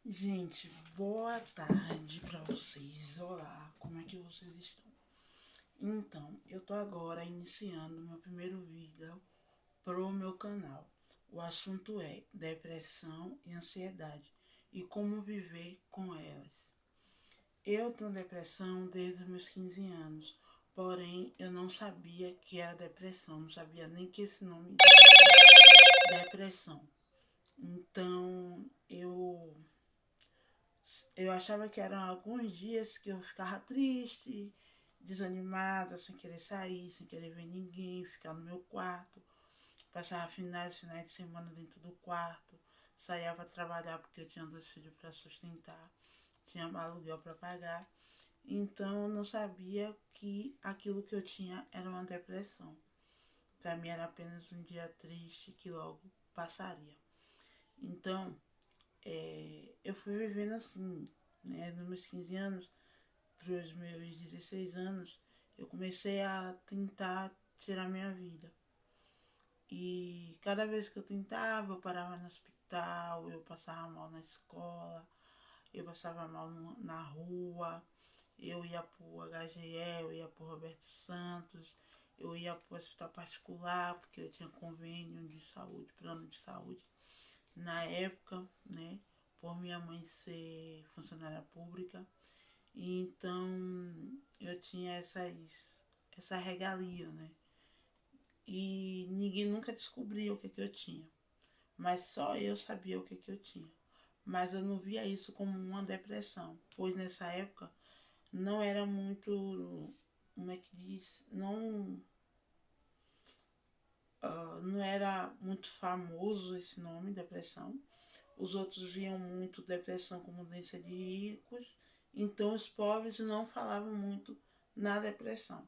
Gente, boa tarde pra vocês. Olá, como é que vocês estão? Então, eu tô agora iniciando meu primeiro vídeo pro meu canal. O assunto é depressão e ansiedade e como viver com elas. Eu tenho depressão desde os meus 15 anos, porém eu não sabia que era depressão, não sabia nem que esse nome existia, depressão. Então, eu achava que eram alguns dias que eu ficava triste, desanimada, sem querer sair, sem querer ver ninguém, ficar no meu quarto. Passava finais de semana dentro do quarto. Saía para trabalhar porque eu tinha 2 filhos para sustentar. Tinha aluguel para pagar. Então eu não sabia que aquilo que eu tinha era uma depressão. Para mim era apenas um dia triste que logo passaria. Então, eu fui vivendo assim, né? Nos meus 15 anos, para os meus 16 anos, eu comecei a tentar tirar minha vida. E cada vez que eu tentava, eu parava no hospital, eu passava mal na escola, eu passava mal na rua, eu ia para o HGE, eu ia para o Roberto Santos, eu ia para o hospital particular, porque eu tinha convênio de saúde, plano de saúde na época, né? Por minha mãe ser funcionária pública. E então eu tinha essa regalia, né? E ninguém nunca descobriu o que eu tinha. Mas só eu sabia o que eu tinha. Mas eu não via isso como uma depressão, pois nessa época não era muito, como é que diz, não era muito famoso esse nome, depressão. Os outros viam muito depressão como doença de ricos, então os pobres não falavam muito na depressão.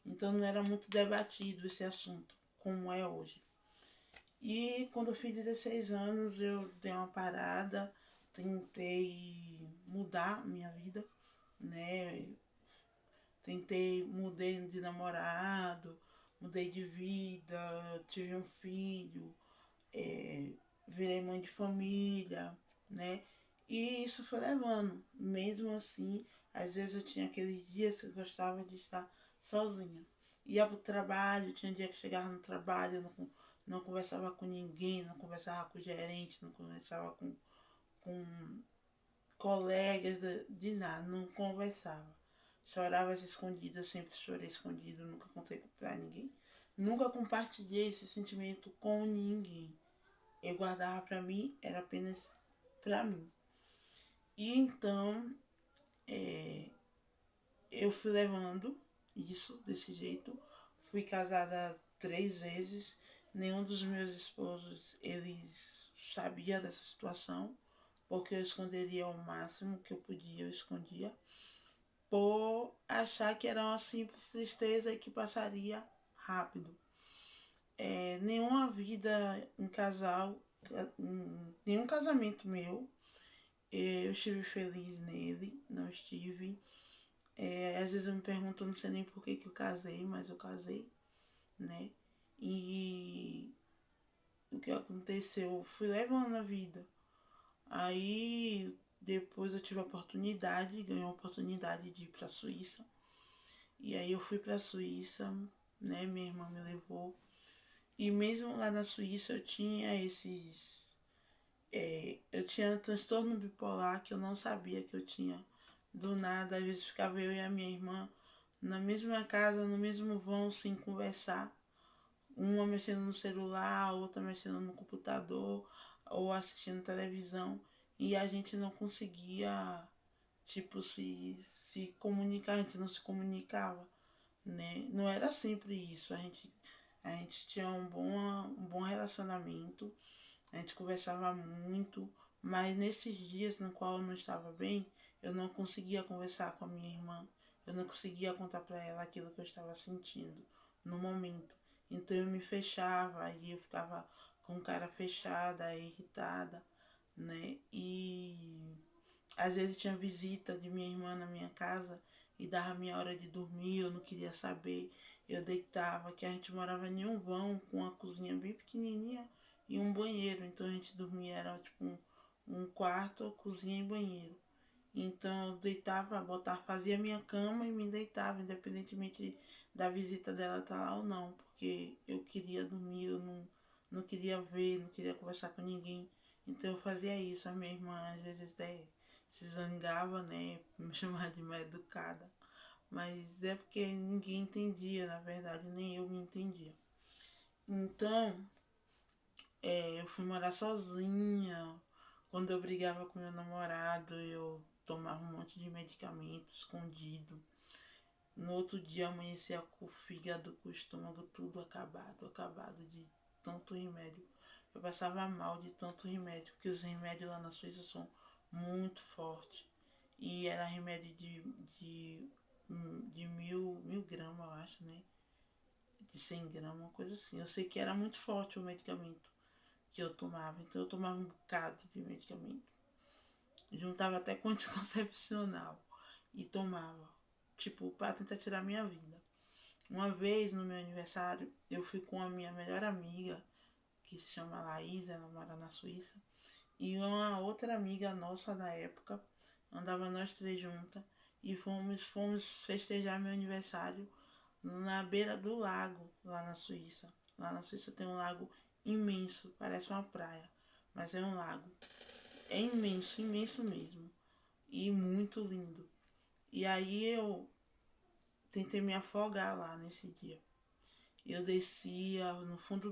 Então não era muito debatido esse assunto, como é hoje. E quando eu fiz 16 anos, eu dei uma parada, tentei mudar minha vida, né? Mudei de namorado, mudei de vida, tive um filho, virei mãe de família, né? E isso foi levando. Mesmo assim, às vezes eu tinha aqueles dias que eu gostava de estar sozinha. Ia pro trabalho, tinha dia que chegava no trabalho, eu não conversava com ninguém, não conversava com o gerente, não conversava com colegas de nada, não conversava. Chorava escondida, sempre chorei escondido, nunca contei pra ninguém. Nunca compartilhei esse sentimento com ninguém. Eu guardava pra mim, era apenas pra mim. E então eu fui levando isso desse jeito. Fui casada 3 vezes. Nenhum dos meus esposos eles sabia dessa situação, porque eu esconderia o máximo que eu podia, eu escondia, por achar que era uma simples tristeza e que passaria rápido. Nenhuma vida em casal, nenhum casamento meu, eu estive feliz nele, não estive. Às vezes eu me pergunto, não sei nem por que eu casei, mas eu casei, né? E o que aconteceu? Fui levando a vida. Aí depois eu tive a oportunidade, ganhei a oportunidade de ir para a Suíça. E aí eu fui para a Suíça, né? Minha irmã me levou. E mesmo lá na Suíça eu tinha eu tinha transtorno bipolar que eu não sabia que eu tinha. Do nada, às vezes ficava eu e a minha irmã na mesma casa, no mesmo vão, sem conversar. Uma mexendo no celular, a outra mexendo no computador ou assistindo televisão. E a gente não conseguia, tipo, se comunicar, a gente não se comunicava, né? Não era sempre isso. A gente tinha um bom relacionamento, a gente conversava muito, mas nesses dias no qual eu não estava bem, eu não conseguia conversar com a minha irmã, eu não conseguia contar para ela aquilo que eu estava sentindo no momento. Então eu me fechava e eu ficava com cara fechada, irritada, né? E às vezes tinha visita de minha irmã na minha casa e dava minha hora de dormir, eu não queria saber. Eu deitava, que a gente morava em um vão com uma cozinha bem pequenininha e um banheiro. Então a gente dormia, era tipo um quarto, cozinha e banheiro. Então eu deitava, botava, fazia minha cama e me deitava, independentemente da visita dela estar lá ou não, porque eu queria dormir, eu não queria ver, não queria conversar com ninguém. Então eu fazia isso. A minha irmã às vezes até se zangava, né, me chamava de mal educada, mas é porque ninguém entendia, na verdade, nem eu me entendia. Então, eu fui morar sozinha. Quando eu brigava com meu namorado, eu tomava um monte de medicamento escondido. No outro dia amanhecia com o fígado, com o estômago tudo acabado, acabado de tanto remédio. Eu passava mal de tanto remédio, porque os remédios lá na Suíça são muito fortes. E era remédio de mil gramas, eu acho, né? De 100 gramas, uma coisa assim. Eu sei que era muito forte o medicamento que eu tomava. Então eu tomava um bocado de medicamento. Juntava até com anticoncepcional e tomava, tipo, para tentar tirar minha vida. Uma vez no meu aniversário, eu fui com a minha melhor amiga, que se chama Laís, ela mora na Suíça, e uma outra amiga nossa da época, andava nós três juntas, e fomos festejar meu aniversário na beira do lago, lá na Suíça. Lá na Suíça tem um lago imenso, parece uma praia, mas é um lago. É imenso, imenso mesmo. E muito lindo. E aí eu tentei me afogar lá nesse dia. Eu descia no fundo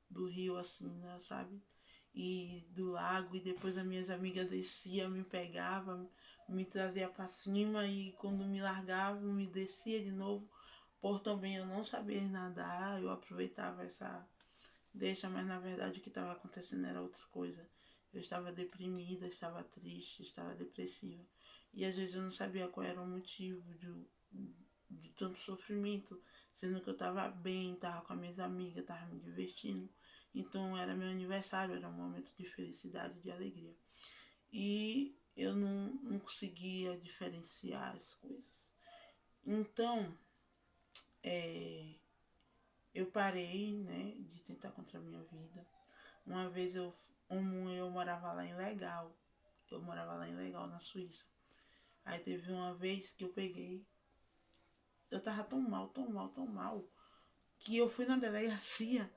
do rio, assim, né, sabe? E do lago, e depois as minhas amigas desciam, me pegavam, me trazia para cima, e quando me largavam, me descia de novo. Por também eu não saber nadar, eu aproveitava essa deixa, mas na verdade o que estava acontecendo era outra coisa. Eu estava deprimida, estava triste, estava depressiva. E às vezes eu não sabia qual era o motivo de tanto sofrimento, sendo que eu estava bem, estava com as minhas amigas, estava me divertindo. Então era meu aniversário, era um momento de felicidade, de alegria. E eu não conseguia diferenciar as coisas. Então, eu parei, né, de tentar contra a minha vida. Uma vez eu morava lá em Legal. Eu morava lá em Legal, na Suíça. Aí teve uma vez que eu peguei. Eu tava tão mal, tão mal, tão mal, que eu fui na delegacia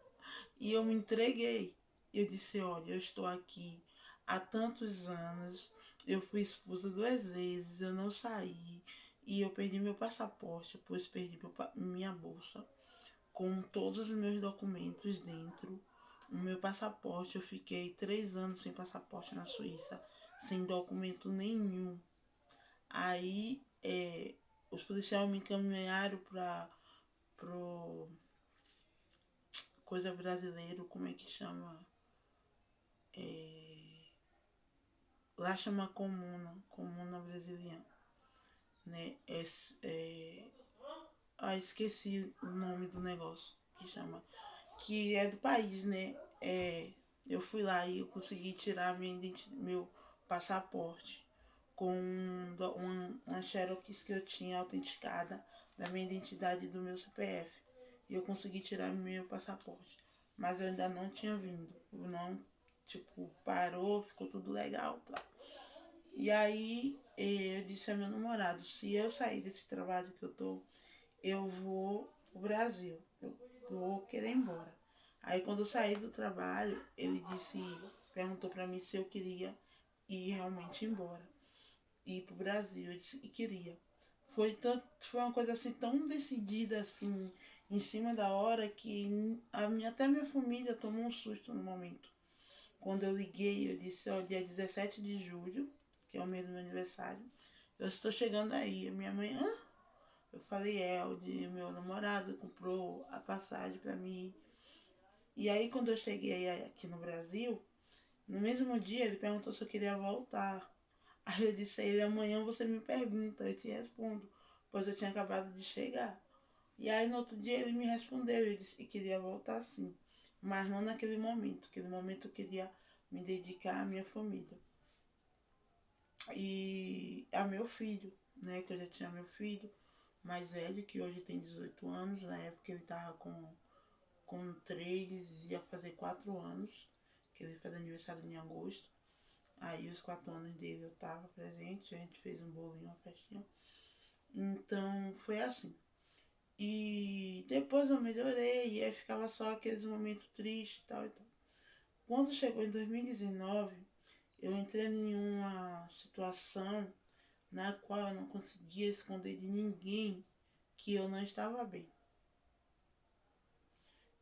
e eu me entreguei. Eu disse, olha, eu estou aqui há tantos anos, eu fui expulsa 2 vezes, eu não saí, e eu perdi meu passaporte, depois perdi minha bolsa, com todos os meus documentos dentro. O meu passaporte, eu fiquei 3 anos sem passaporte na Suíça, sem documento nenhum. Aí os policiais me encaminharam para pro coisa brasileiro, como é que chama? É, lá chama comuna brasileira, né? Esqueci o nome do negócio que chama, que é do país, né? Eu fui lá e eu consegui tirar meu passaporte com uma xerox que eu tinha autenticada da minha identidade e do meu CPF. E eu consegui tirar meu passaporte. Mas eu ainda não tinha vindo. Eu não, tipo, parou, ficou tudo legal, tá? E aí eu disse ao meu namorado, se eu sair desse trabalho que eu tô, eu vou pro Brasil. Eu vou querer ir embora. Aí quando eu saí do trabalho, ele perguntou pra mim se eu queria ir realmente embora. Ir pro Brasil. Eu disse que queria. Foi uma coisa assim tão decidida assim, em cima da hora, que até minha família tomou um susto no momento. Quando eu liguei, eu disse, ó, dia 17 de julho, que é o mês do meu aniversário, eu estou chegando aí. A minha mãe, hã? Eu falei, o meu namorado comprou a passagem pra mim. E aí quando eu cheguei aqui no Brasil, no mesmo dia ele perguntou se eu queria voltar. Aí eu disse a ele, amanhã você me pergunta, eu te respondo, pois eu tinha acabado de chegar. E aí no outro dia ele me respondeu, ele disse que queria voltar sim, mas não naquele momento. Naquele momento eu queria me dedicar à minha família. E a meu filho, né, que eu já tinha meu filho mais velho, que hoje tem 18 anos, na época ele tava com 3, ia fazer 4 anos, que ele faz aniversário em agosto. Aí os 4 anos dele eu tava presente, a gente fez um bolinho, uma festinha. Então foi assim. E depois eu melhorei, e aí ficava só aqueles momentos tristes e tal e tal. Quando chegou em 2019, eu entrei em uma situação na qual eu não conseguia esconder de ninguém que eu não estava bem.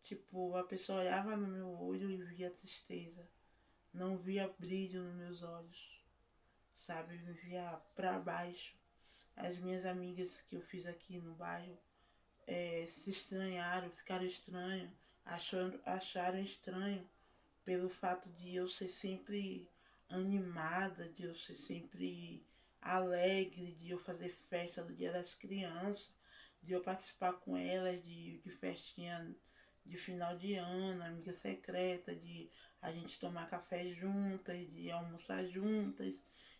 Tipo, a pessoa olhava no meu olho e via tristeza, não via brilho nos meus olhos, sabe? Me via pra baixo. As minhas amigas que eu fiz aqui no bairro se estranharam, ficaram estranhas, acharam estranho pelo fato de eu ser sempre animada, de eu ser sempre alegre, de eu fazer festa do Dia das Crianças, de eu participar com elas de festinha de final de ano, amiga secreta, de a gente tomar café juntas, de almoçar juntas,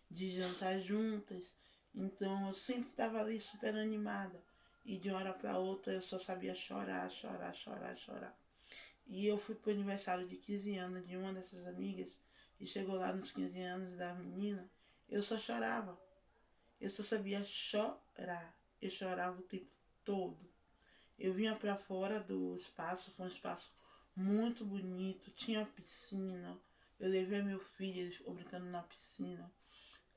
de jantar juntas. Então eu sempre estava ali super animada. E de uma hora para outra eu só sabia chorar, chorar, chorar, chorar. E eu fui pro aniversário de 15 anos de uma dessas amigas e chegou lá nos 15 anos da menina, eu só chorava. Eu só sabia chorar. Eu chorava o tempo todo. Eu vinha para fora do espaço, foi um espaço muito bonito, tinha piscina. Eu levei meu filho, ele ficou brincando na piscina.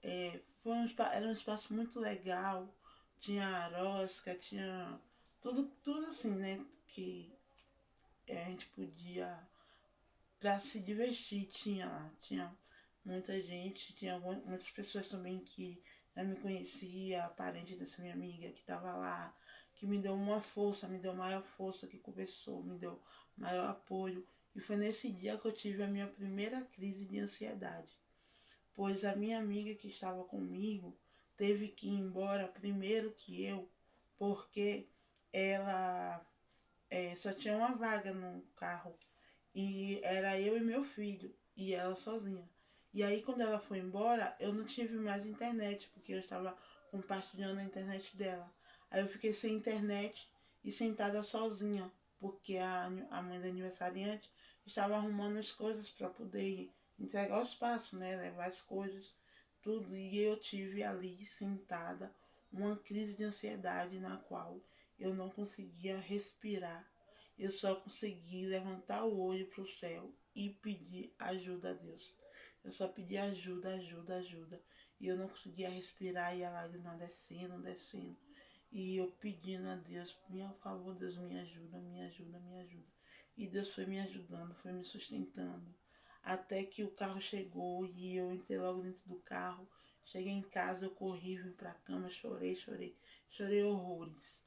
Era um espaço muito legal, tinha rosca, tinha tudo assim, né? Que a gente podia para se divertir, tinha lá, tinha muita gente, tinha muitas pessoas também que já me conhecia, parente dessa minha amiga que estava lá, que me deu uma força, me deu maior força, que conversou, me deu maior apoio. E foi nesse dia que eu tive a minha primeira crise de ansiedade, pois a minha amiga que estava comigo teve que ir embora primeiro que eu, porque ela só tinha uma vaga no carro e era eu e meu filho, e ela sozinha. E aí quando ela foi embora, eu não tive mais internet, porque eu estava compartilhando a internet dela. Aí eu fiquei sem internet e sentada sozinha, porque a mãe da aniversariante estava arrumando as coisas para poder entregar o espaço, né? Levar as coisas, tudo. E eu tive ali sentada uma crise de ansiedade na qual eu não conseguia respirar, eu só consegui levantar o olho para o céu e pedir ajuda a Deus. Eu só pedi ajuda, ajuda, ajuda. E eu não conseguia respirar e a lágrima descendo, descendo. E eu pedindo a Deus, por favor, Deus, me ajuda, me ajuda, me ajuda. E Deus foi me ajudando, foi me sustentando. Até que o carro chegou e eu entrei logo dentro do carro. Cheguei em casa, eu corri, vim pra cama, chorei, chorei, chorei horrores.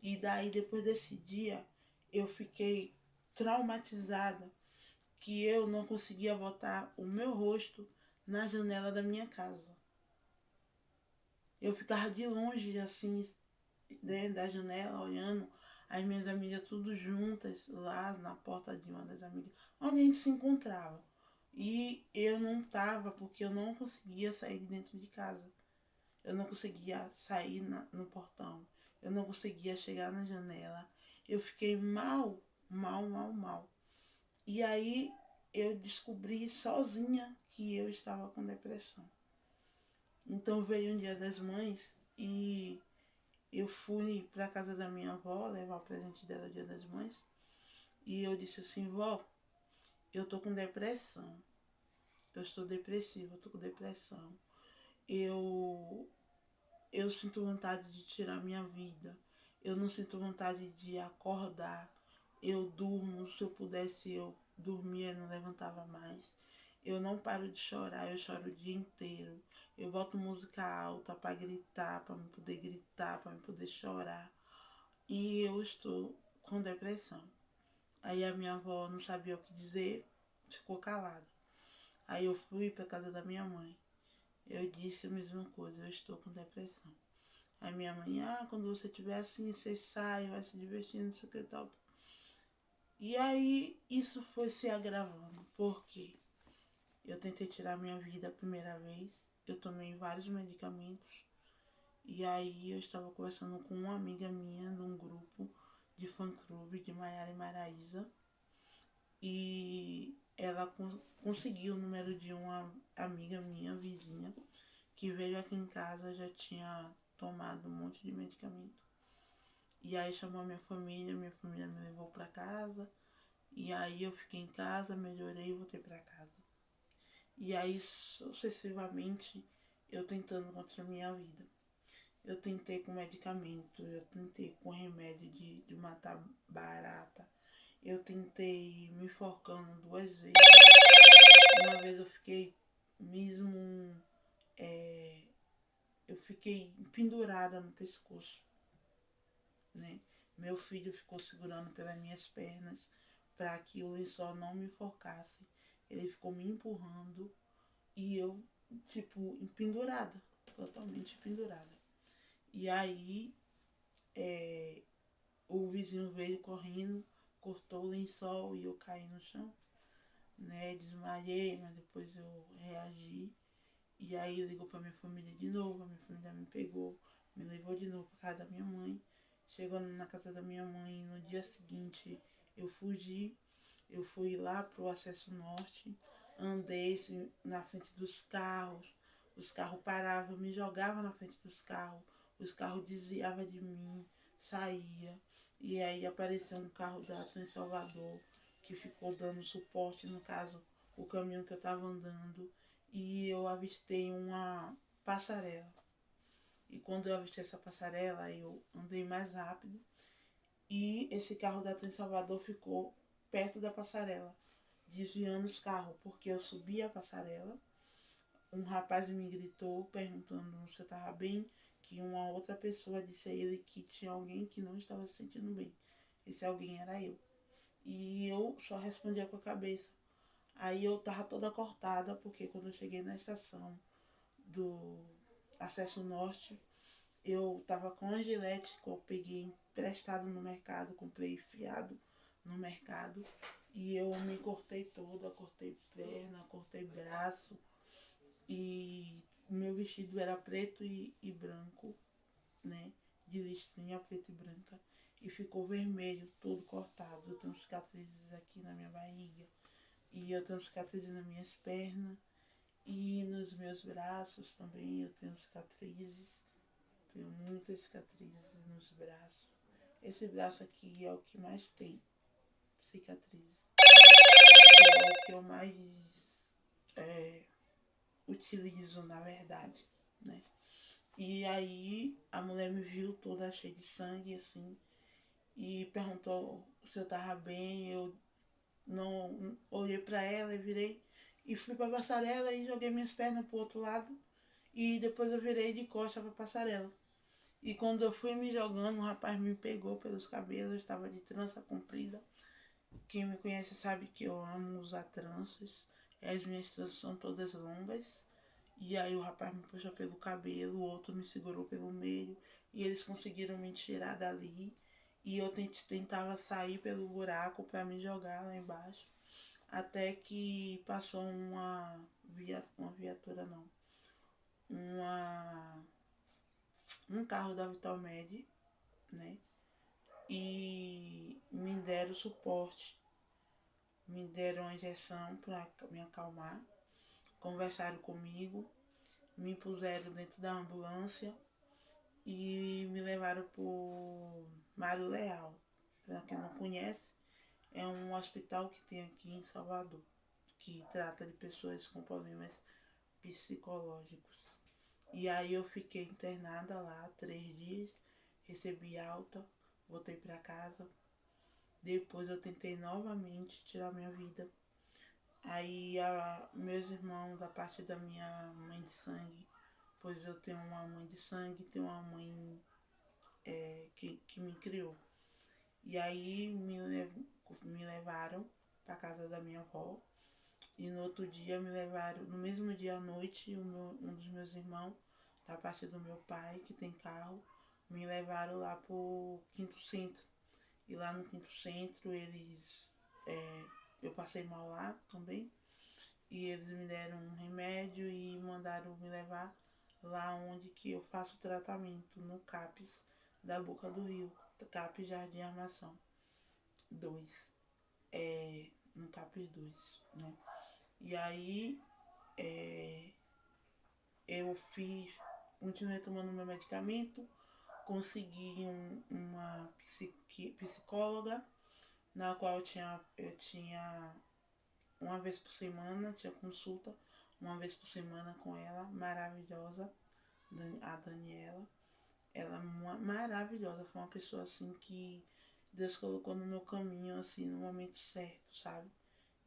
E daí, depois desse dia, eu fiquei traumatizada que eu não conseguia botar o meu rosto na janela da minha casa. Eu ficava de longe, assim, né, da janela, olhando as minhas amigas tudo juntas lá na porta de uma das amigas, onde a gente se encontrava. E eu não tava, porque eu não conseguia sair de dentro de casa. Eu não conseguia sair no portão. Eu não conseguia chegar na janela. Eu fiquei mal, mal, mal, mal. E aí eu descobri sozinha que eu estava com depressão. Então veio um Dia das Mães e eu fui para casa da minha avó levar o presente dela no Dia das Mães. E eu disse assim, vó, eu tô com depressão. Eu estou depressiva, eu tô com depressão. Eu eu sinto vontade de tirar minha vida. Eu não sinto vontade de acordar. Eu durmo, se eu pudesse, eu dormia e não levantava mais. Eu não paro de chorar, eu choro o dia inteiro. Eu boto música alta para gritar, para me poder gritar, para me poder chorar. E eu estou com depressão. Aí a minha avó não sabia o que dizer, ficou calada. Aí eu fui para casa da minha mãe. Eu disse a mesma coisa, eu estou com depressão. Aí minha mãe, quando você estiver assim, você sai, vai se divertindo, não sei o que tal. E aí isso foi se agravando, porque eu tentei tirar minha vida a primeira vez, eu tomei vários medicamentos, e aí eu estava conversando com uma amiga minha de um grupo de fã-clube de Maiara e Maraísa, e ela conseguiu o número de uma amiga minha, vizinha, que veio aqui em casa, já tinha tomado um monte de medicamento. E aí chamou minha família me levou para casa. E aí eu fiquei em casa, melhorei e voltei para casa. E aí sucessivamente eu tentando contra a minha vida. Eu tentei com medicamento, eu tentei com remédio de matar barata. Eu tentei me enforcando 2 vezes. Uma vez eu fiquei mesmo. Eu fiquei pendurada no pescoço, né? Meu filho ficou segurando pelas minhas pernas para que o lençol não me enforcasse. Ele ficou me empurrando e eu, tipo, pendurada, totalmente pendurada. E aí o vizinho veio correndo, cortou o lençol e eu caí no chão, né? Desmaiei, mas depois eu reagi. E aí ligou pra minha família de novo, a minha família me pegou, me levou de novo pra casa da minha mãe. Chegando na casa da minha mãe, no dia seguinte eu fugi, eu fui lá pro acesso norte, andei na frente dos carros, os carros paravam, eu me jogava na frente dos carros, os carros desviavam de mim, saía. E aí apareceu um carro da Trans Salvador, que ficou dando suporte, no caso, o caminhão que eu estava andando, e eu avistei uma passarela. E quando eu avistei essa passarela, eu andei mais rápido, e esse carro da Trans Salvador ficou perto da passarela, desviando os carros, porque eu subi a passarela. Um rapaz me gritou perguntando se eu estava bem, que uma outra pessoa disse a ele que tinha alguém que não estava se sentindo bem. Esse alguém era eu. E eu só respondia com a cabeça. Aí eu tava toda cortada, porque quando eu cheguei na estação do Acesso Norte, eu tava com a gilete que eu peguei emprestado no mercado, comprei fiado no mercado. E eu me cortei toda, cortei perna, cortei braço. E o meu vestido era preto e branco, né? De listrinha preta e branca. E ficou vermelho, todo cortado. Eu tenho cicatrizes aqui na minha barriga. E eu tenho cicatrizes nas minhas pernas. E nos meus braços também eu tenho cicatrizes. Tenho muitas cicatrizes nos braços. Esse braço aqui é o que mais tem cicatrizes. É o que eu mais utilizo, na verdade, né? E aí a mulher me viu toda cheia de sangue, assim, e perguntou se eu tava bem. Eu não olhei para ela e virei e fui para a passarela e joguei minhas pernas pro outro lado. E depois eu virei de costas para a passarela. E quando eu fui me jogando, um rapaz me pegou pelos cabelos, eu estava de trança comprida. Quem me conhece sabe que eu amo usar tranças. As minhas tranças são todas longas. E aí o rapaz me puxou pelo cabelo, o outro me segurou pelo meio. E eles conseguiram me tirar dali. E eu tentava sair pelo buraco para me jogar lá embaixo. Até que passou uma viatura não. Um carro da Vitalmed, né? E me deram suporte. Me deram a injeção para me acalmar. Conversaram comigo. Me puseram dentro da ambulância e me levaram por Mário Leal. Para quem não conhece, é um hospital que tem aqui em Salvador, que trata de pessoas com problemas psicológicos. E aí eu fiquei internada lá 3 dias, recebi alta, voltei para casa. Depois eu tentei novamente tirar minha vida. Aí meus irmãos da parte da minha mãe de sangue, pois eu tenho uma mãe de sangue, tenho uma mãe que me criou. E aí me levaram para casa da minha avó. E no outro dia me levaram, no mesmo dia à noite, um dos meus irmãos, da parte do meu pai, que tem carro, me levaram lá pro Quinto Centro. E lá no Quinto Centro eu passei mal lá também. E eles me deram um remédio e mandaram me levar lá onde que eu faço tratamento, no CAPS da Boca do Rio, CAPS Jardim Armação 2, no CAPS 2, né? E aí eu continuei tomando meu medicamento, consegui uma psicóloga, na qual eu tinha uma vez por semana, tinha consulta uma vez por semana com ela, maravilhosa, a Daniela. Ela é maravilhosa, foi uma pessoa assim que Deus colocou no meu caminho, assim, no momento certo, sabe?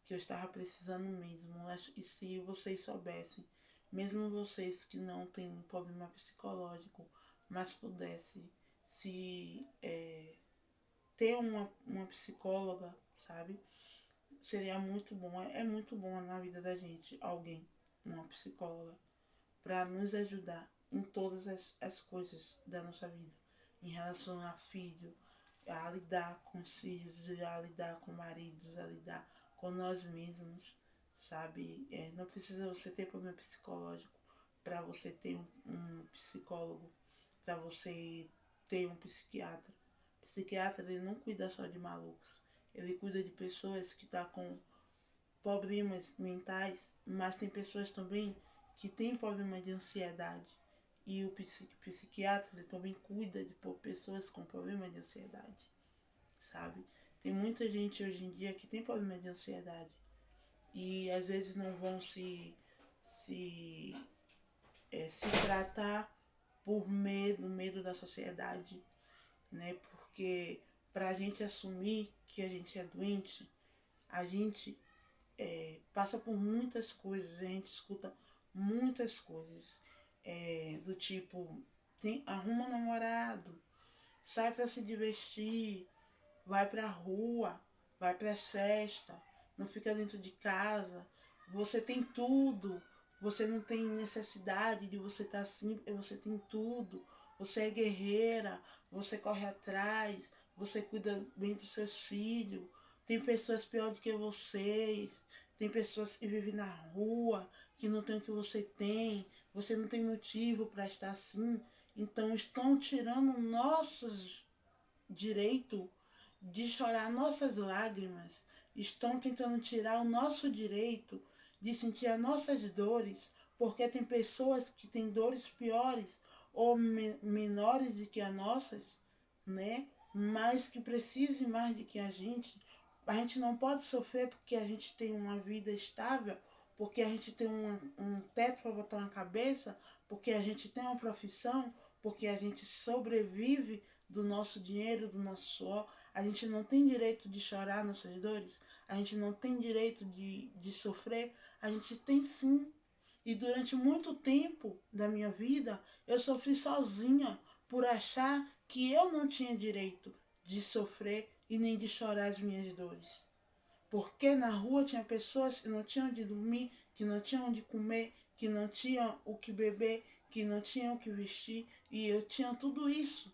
Que eu estava precisando mesmo. E se vocês soubessem, mesmo vocês que não têm um problema psicológico, mas pudesse ter uma psicóloga, sabe? Seria muito bom. É muito bom na vida da gente alguém, uma psicóloga, para nos ajudar em todas as coisas da nossa vida, em relação a filho, a lidar com os filhos, a lidar com maridos, a lidar com nós mesmos, sabe? Não precisa você ter problema psicológico para você ter um psicólogo, para você ter um psiquiatra. O psiquiatra, ele não cuida só de malucos, ele cuida de pessoas que estão com problemas mentais, mas tem pessoas também que têm problema de ansiedade. E o psiquiatra ele também cuida de pessoas com problema de ansiedade, sabe? Tem muita gente hoje em dia que tem problema de ansiedade e às vezes não vão se tratar por medo da sociedade, né? Porque para a gente assumir que a gente é doente, a gente passa por muitas coisas, a gente escuta muitas coisas, do tipo, arruma um namorado, sai para se divertir, vai pra rua, vai pras festas, não fica dentro de casa, você tem tudo, você não tem necessidade de você estar assim, você tem tudo, você é guerreira, você corre atrás, você cuida bem dos seus filhos, tem pessoas piores do que vocês, tem pessoas que vivem na rua, que não tem o que você não tem motivo para estar assim, então estão tirando nossos direitos de chorar nossas lágrimas, estão tentando tirar o nosso direito de sentir as nossas dores, porque tem pessoas que têm dores piores ou menores do que as nossas, né? Mas que precisam mais do que a gente. A gente não pode sofrer porque a gente tem uma vida estável, porque a gente tem um teto para botar na cabeça, porque a gente tem uma profissão, porque a gente sobrevive do nosso dinheiro, do nosso suor. A gente não tem direito de chorar nossas dores, a gente não tem direito de sofrer, a gente tem sim. E durante muito tempo da minha vida, eu sofri sozinha por achar que eu não tinha direito de sofrer e nem de chorar as minhas dores. Porque na rua tinha pessoas que não tinham onde dormir, que não tinham onde comer, que não tinham o que beber, que não tinham o que vestir, e eu tinha tudo isso.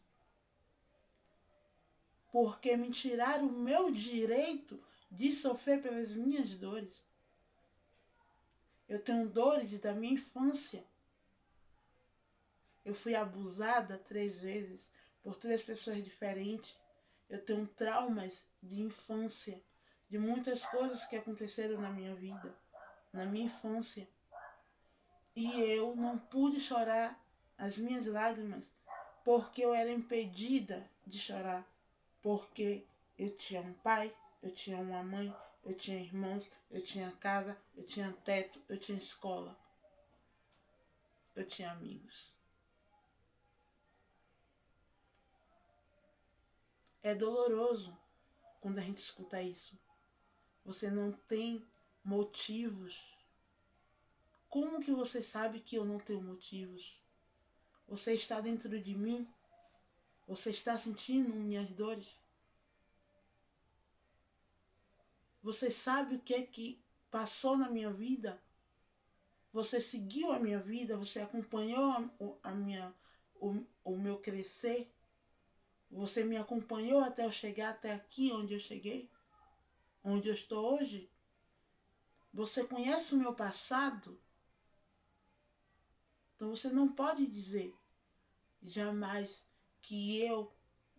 Porque me tiraram o meu direito de sofrer pelas minhas dores. Eu tenho dores da minha infância. Eu fui abusada 3 vezes por 3 pessoas diferentes. Eu tenho traumas de infância, de muitas coisas que aconteceram na minha vida, na minha infância. E eu não pude chorar as minhas lágrimas porque eu era impedida de chorar. Porque eu tinha um pai, eu tinha uma mãe, eu tinha irmãos, eu tinha casa, eu tinha teto, eu tinha escola, eu tinha amigos. É doloroso quando a gente escuta isso. Você não tem motivos. Como que você sabe que eu não tenho motivos? Você está dentro de mim? Você está sentindo minhas dores? Você sabe o que é que passou na minha vida? Você seguiu a minha vida? Você acompanhou o meu crescer? Você me acompanhou até eu chegar até aqui onde eu cheguei? Onde eu estou hoje? Você conhece o meu passado? Então você não pode dizer jamais que eu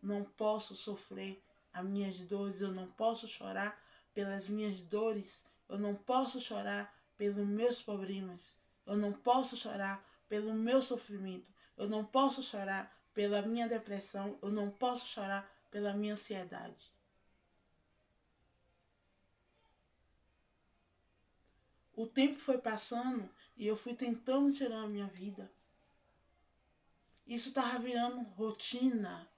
não posso sofrer as minhas dores, eu não posso chorar pelas minhas dores, eu não posso chorar pelos meus problemas. Eu não posso chorar pelo meu sofrimento. Eu não posso chorar pela minha depressão. Eu não posso chorar pela minha ansiedade. O tempo foi passando e eu fui tentando tirar a minha vida. Isso estava virando rotina.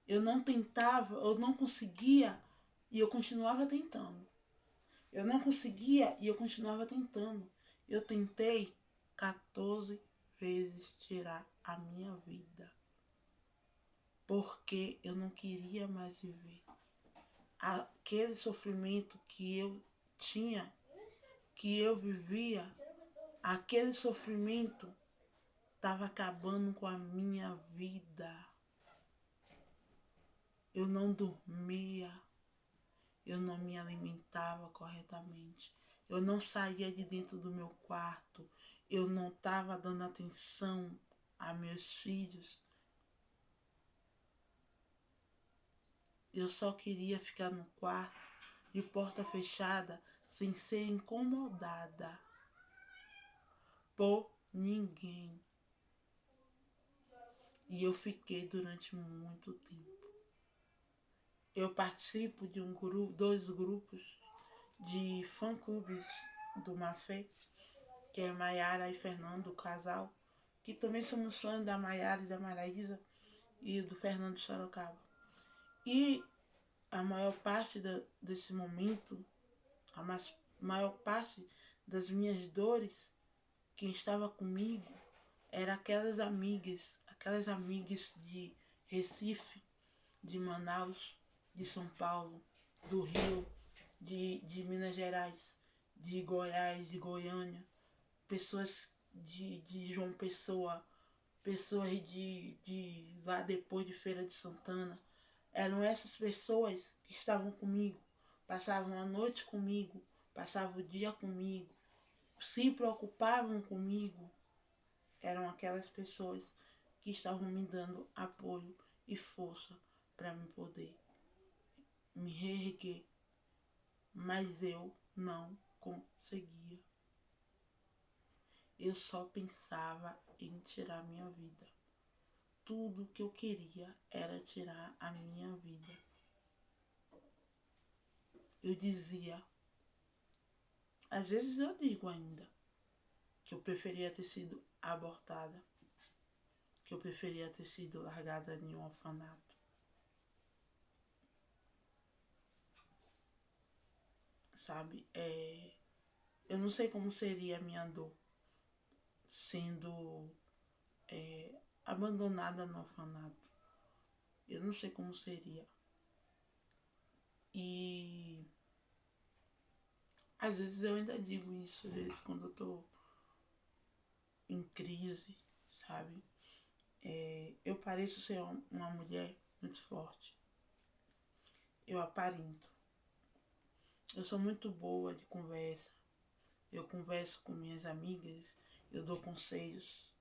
Eu não tentava, eu não conseguia e eu continuava tentando. Eu não conseguia e eu continuava tentando. Eu tentei 14 vezes tirar a minha vida. Porque eu não queria mais viver. Aquele sofrimento que eu tinha, que eu vivia, aquele sofrimento estava acabando com a minha vida. Eu não dormia, eu não me alimentava corretamente, eu não saía de dentro do meu quarto, eu não estava dando atenção a meus filhos. Eu só queria ficar no quarto, de porta fechada, sem ser incomodada por ninguém. E eu fiquei durante muito tempo. Eu participo de dois grupos de fã-clubes do Mafé, que é Maiara e Fernando, o casal, que também somos fãs da Maiara e da Maraísa e do Fernando Sorocaba. E a maior parte desse momento, a maior parte das minhas dores, quem estava comigo era aquelas amigas de Recife, de Manaus, de São Paulo, do Rio, de Minas Gerais, de Goiás, de Goiânia, pessoas de João Pessoa, pessoas de lá depois de Feira de Santana. Eram essas pessoas que estavam comigo, passavam a noite comigo, passavam o dia comigo, se preocupavam comigo. Eram aquelas pessoas que estavam me dando apoio e força para me poder me reerguer, mas eu não conseguia. Eu só pensava em tirar minha vida. Tudo que eu queria era tirar a minha vida. Eu dizia, às vezes eu digo ainda, que eu preferia ter sido abortada, que eu preferia ter sido largada em um orfanato. Sabe? Eu não sei como seria a minha dor sendo abandonada no orfanato. Eu não sei como seria. E às vezes eu ainda digo isso, às vezes quando eu tô em crise, sabe? Eu pareço ser uma mulher muito forte. Eu aparento. Eu sou muito boa de conversa. Eu converso com minhas amigas, eu dou conselhos.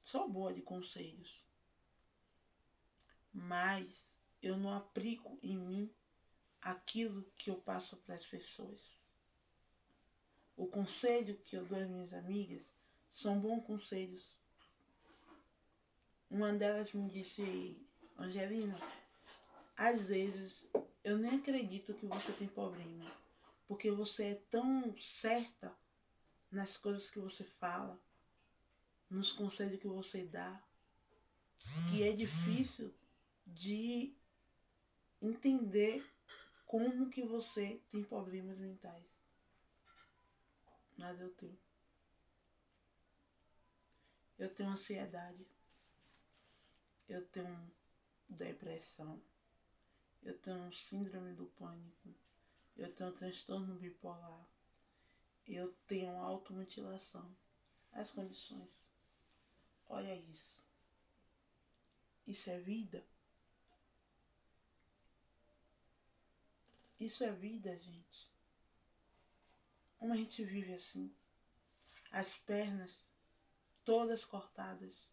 Sou boa de conselhos. Mas eu não aplico em mim aquilo que eu passo para as pessoas. O conselho que eu dou às minhas amigas são bons conselhos. Uma delas me disse, Angelina, às vezes eu nem acredito que você tem problema, porque você é tão certa nas coisas que você fala, nos conselhos que você dá, que é difícil de entender como que você tem problemas mentais. Mas eu tenho. Eu tenho ansiedade. Eu tenho depressão. Eu tenho síndrome do pânico. Eu tenho transtorno bipolar. Eu tenho automutilação. As condições. Olha isso. Isso é vida? Isso é vida, gente. Como a gente vive assim? As pernas todas cortadas.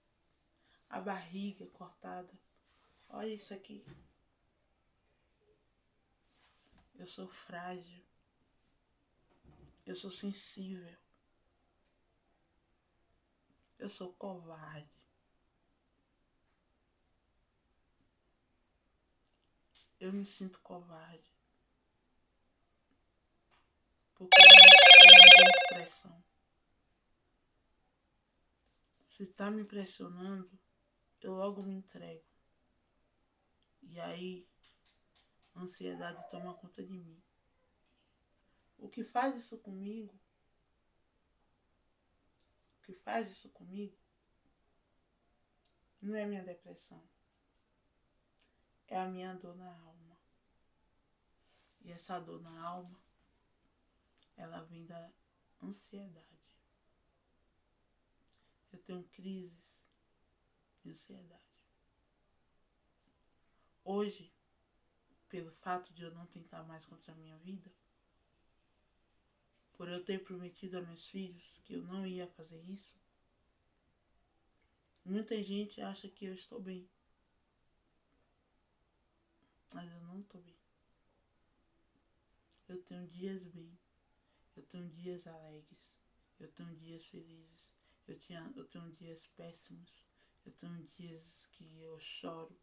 A barriga cortada. Olha isso aqui. Eu sou frágil. Eu sou sensível. Eu sou covarde. Eu me sinto covarde. Porque eu não aguento pressão. Se tá me pressionando, eu logo me entrego. E aí, a ansiedade toma conta de mim. O que faz isso comigo, não é minha depressão. É a minha dor na alma. E essa dor na alma, ela vem da ansiedade. Eu tenho crises de ansiedade. Hoje, pelo fato de eu não tentar mais contra a minha vida, por eu ter prometido a meus filhos que eu não ia fazer isso, muita gente acha que eu estou bem. Mas eu não estou bem. Eu tenho dias bem. Eu tenho dias alegres. Eu tenho dias felizes. Eu tenho dias péssimos. Eu tenho dias que eu choro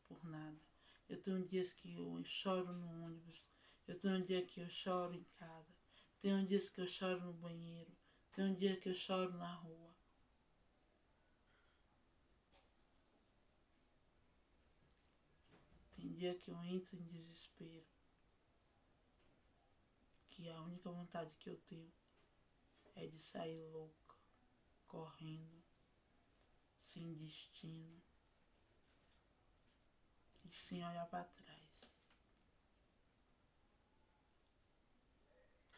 por nada. Eu tenho dias que eu choro no ônibus. Eu tenho um dia que eu choro em casa. Tenho dias que eu choro no banheiro. Tem um dia que eu choro na rua. Tem dia que eu entro em desespero. Que a única vontade que eu tenho é de sair louca, correndo, sem destino e sem olhar para trás.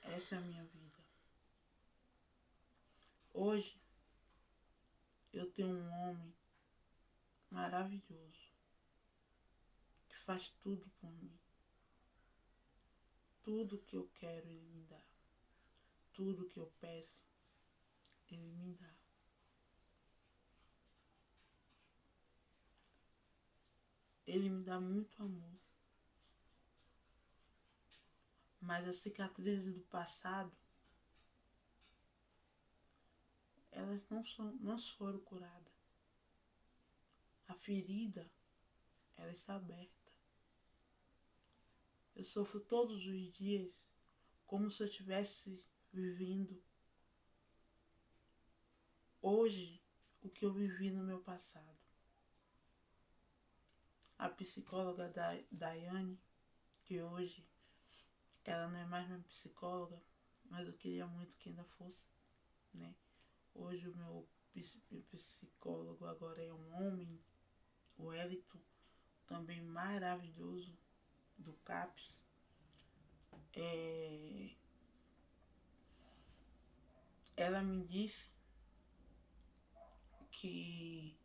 Essa é a minha vida. Hoje eu tenho um homem maravilhoso que faz tudo por mim. Tudo que eu quero ele me dá. Tudo que eu peço ele me dá. Ele me dá muito amor. Mas as cicatrizes do passado, elas não foram curadas. A ferida, ela está aberta. Eu sofro todos os dias como se eu estivesse vivendo hoje o que eu vivi no meu passado. A psicóloga Daiane, que hoje ela não é mais minha psicóloga, mas eu queria muito que ainda fosse, né? Hoje o meu psicólogo agora é um homem, o Elito, também maravilhoso, do CAPS. Ela me disse que